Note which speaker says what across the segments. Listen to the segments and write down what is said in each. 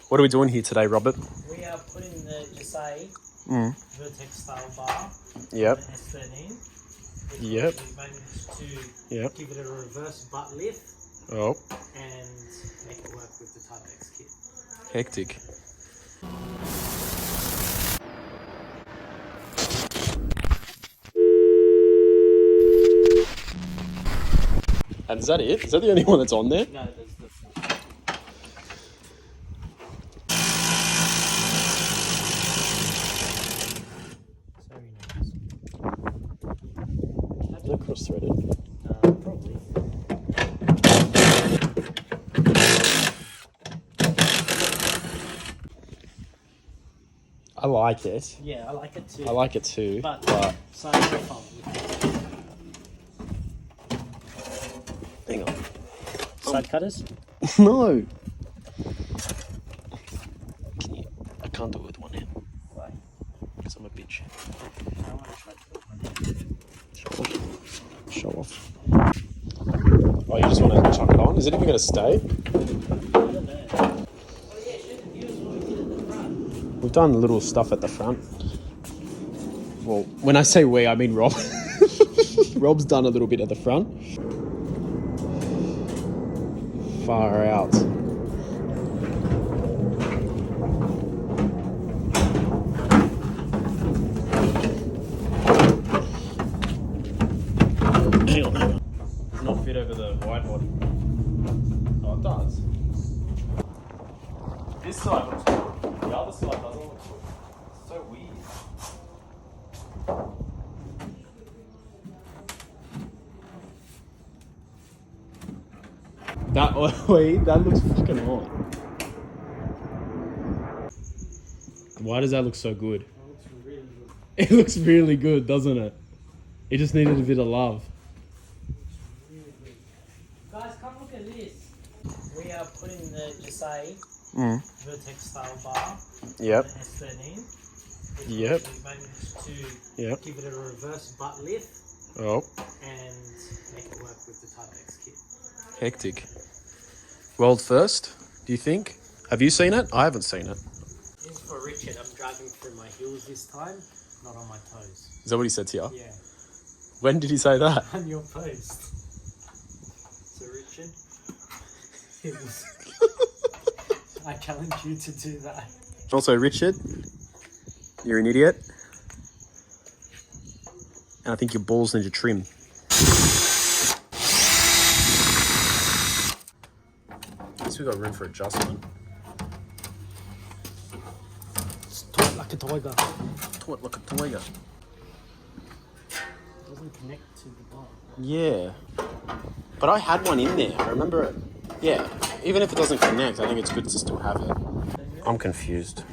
Speaker 1: What are we doing here today, Robert?
Speaker 2: We are putting the Jose vertex style bar
Speaker 1: Yep.
Speaker 2: on the S13.
Speaker 1: Yep.
Speaker 2: We managed to give it a reverse butt lift and make it work with the Type X kit.
Speaker 1: Hectic. And is that it? Is that the only one that's on there?
Speaker 2: No, there's the four. Sorry,
Speaker 1: Is that cross-threaded?
Speaker 2: probably.
Speaker 1: I like it.
Speaker 2: Yeah, I like it too.
Speaker 1: I like it too.
Speaker 2: But so
Speaker 1: hang on.
Speaker 2: side cutters?
Speaker 1: No. I can't do it with one hand.
Speaker 2: Why?
Speaker 1: Because I'm a bitch.
Speaker 2: I want to try to do it with one hand.
Speaker 1: Show off. Oh, you just want to chuck it on? Is it even going to stay?
Speaker 2: I don't know. Oh yeah, show the viewers what we did at the front.
Speaker 1: We've done little stuff at the front. Well, when I say we, I mean Rob. Rob's done a little bit at the front. Far out. Hang on. Does not fit over the wide body. Oh, it does. This side looks good. The other side doesn't look good. It's so weird. That looks fucking hot. Why does that look so good? It looks really good, doesn't it? It just needed a bit of love.
Speaker 2: Guys, come look at this. We are putting the Jose vertex style bar
Speaker 1: Yep.
Speaker 2: on the S13.
Speaker 1: Yep.
Speaker 2: We managed to give it a reverse butt lift and make it work with the Type X kit.
Speaker 1: Hectic. World first, do you think? Have you seen it? I haven't seen it.
Speaker 2: This is for Richard. I'm driving through my heels this time, not on my toes.
Speaker 1: Is that what he said to you?
Speaker 2: Yeah.
Speaker 1: When did he say that?
Speaker 2: On your post. So Richard, I challenge you to do that.
Speaker 1: Also, Richard, you're an idiot. And I think your balls need to trim. At least we've got room for adjustment.
Speaker 2: It's tight like a tiger.
Speaker 1: Taut like a tiger.
Speaker 2: It doesn't connect to the bar.
Speaker 1: Yeah. But I had one in there. I remember it. Yeah. Even if it doesn't connect, I think it's good to still have it. I'm confused.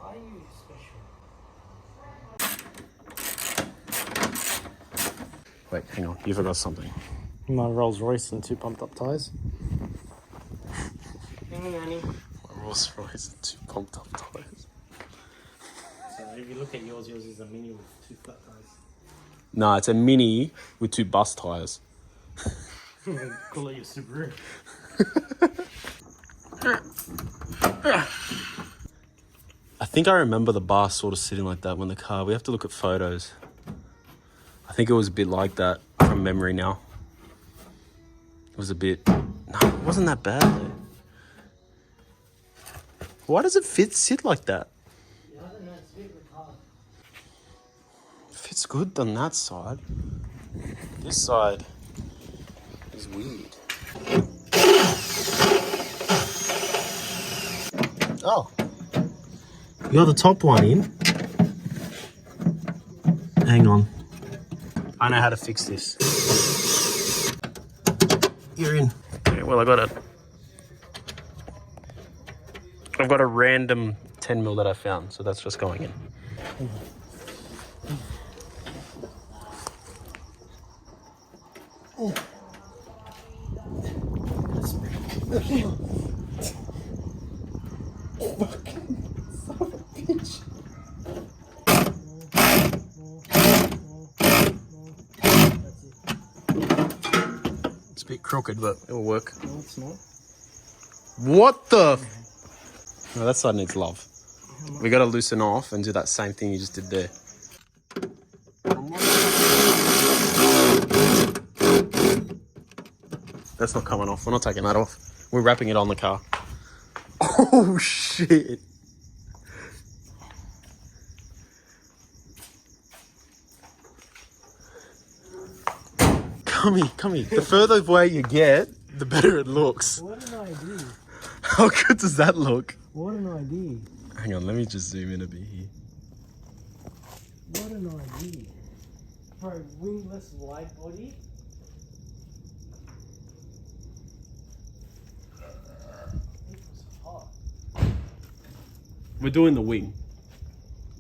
Speaker 2: Are you special?
Speaker 1: Wait, hang on. You forgot something.
Speaker 2: My Rolls Royce and 2 pumped up tyres. Hang on, Annie.
Speaker 1: My Rolls Royce and 2 pumped up tires.
Speaker 2: So if you look at yours is a mini with 2 flat tyres.
Speaker 1: No, it's a Mini with 2 bus tires.
Speaker 2: Call it your Subaru.
Speaker 1: I think I remember the bar sort of sitting like that when the car... We have to look at photos. I think it was a bit like that from memory now. It was a bit... No, it wasn't that bad though. Why does it sit like that?
Speaker 2: Yeah, I don't know, it's a bit retarded.
Speaker 1: It fits good on that side. This side is weird. Oh. You got the top one in. Hang on. I know how to fix this. You're in. Okay, well, I've got a random 10mm that I found, so that's just going in. It's a bit crooked, but it'll work.
Speaker 2: No, it's not.
Speaker 1: What the? No, that side needs love. We got to loosen off and do that same thing you just did there. That's not coming off. We're not taking that off. We're wrapping it on the car. Oh, shit. Come here. The further away you get, the better it looks.
Speaker 2: What an idea.
Speaker 1: How good does that look?
Speaker 2: What an idea.
Speaker 1: Hang on, let me just zoom in a bit here.
Speaker 2: What an idea. Bro, wingless wide body. It was hot.
Speaker 1: We're doing the wing.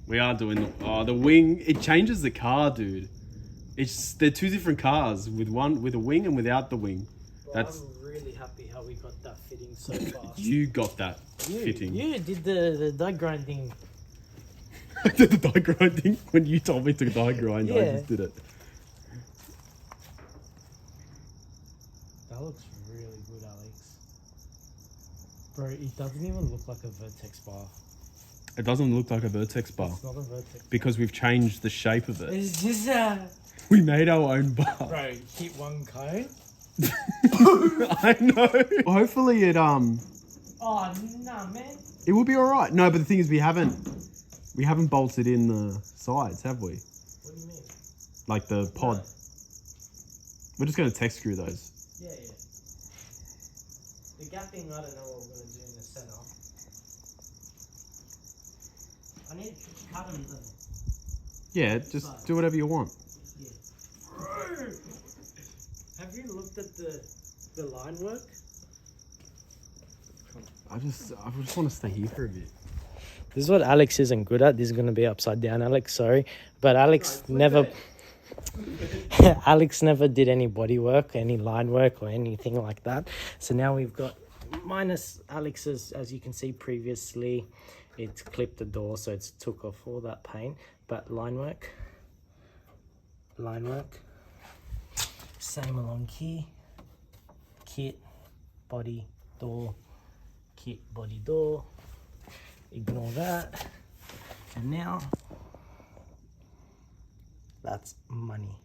Speaker 1: We are doing the wing. It changes the car, dude. They're two different cars, with a wing and without the wing.
Speaker 2: Bro, I'm really happy how we got that fitting so fast.
Speaker 1: You got that fitting.
Speaker 2: You did the die grinding.
Speaker 1: I did the die grinding when you told me to die grind. I just did it.
Speaker 2: That looks really good, Alex. Bro, it doesn't even look like a vertex bar.
Speaker 1: It doesn't look like a vertex bar.
Speaker 2: It's not a vertex.
Speaker 1: Because we've changed the shape of it.
Speaker 2: It's just a...
Speaker 1: We made our own bar.
Speaker 2: Bro, hit one cone.
Speaker 1: I know. Hopefully it
Speaker 2: Oh, nah, man.
Speaker 1: it will be all right. No, but the thing is we haven't bolted in the sides, have we?
Speaker 2: What do you mean?
Speaker 1: Like the pod.
Speaker 2: No.
Speaker 1: We're just going to text screw those.
Speaker 2: Yeah. The gapping, I don't know what we're going to do in the center. I need to cut them though.
Speaker 1: Yeah, just do whatever you want.
Speaker 2: Yeah. Have you looked at the line work?
Speaker 1: I just want to stay here for a bit.
Speaker 2: This is what Alex isn't good at. This is going to be upside down, Alex. Sorry, but Alex never. Alex never did any body work, any line work, or anything like that. So now we've got minus Alex's, as you can see previously, it's clipped the door, so it's took off all that paint. But line work, same along here. Kit, body, door, kit, body, door. Ignore that. And now, that's money.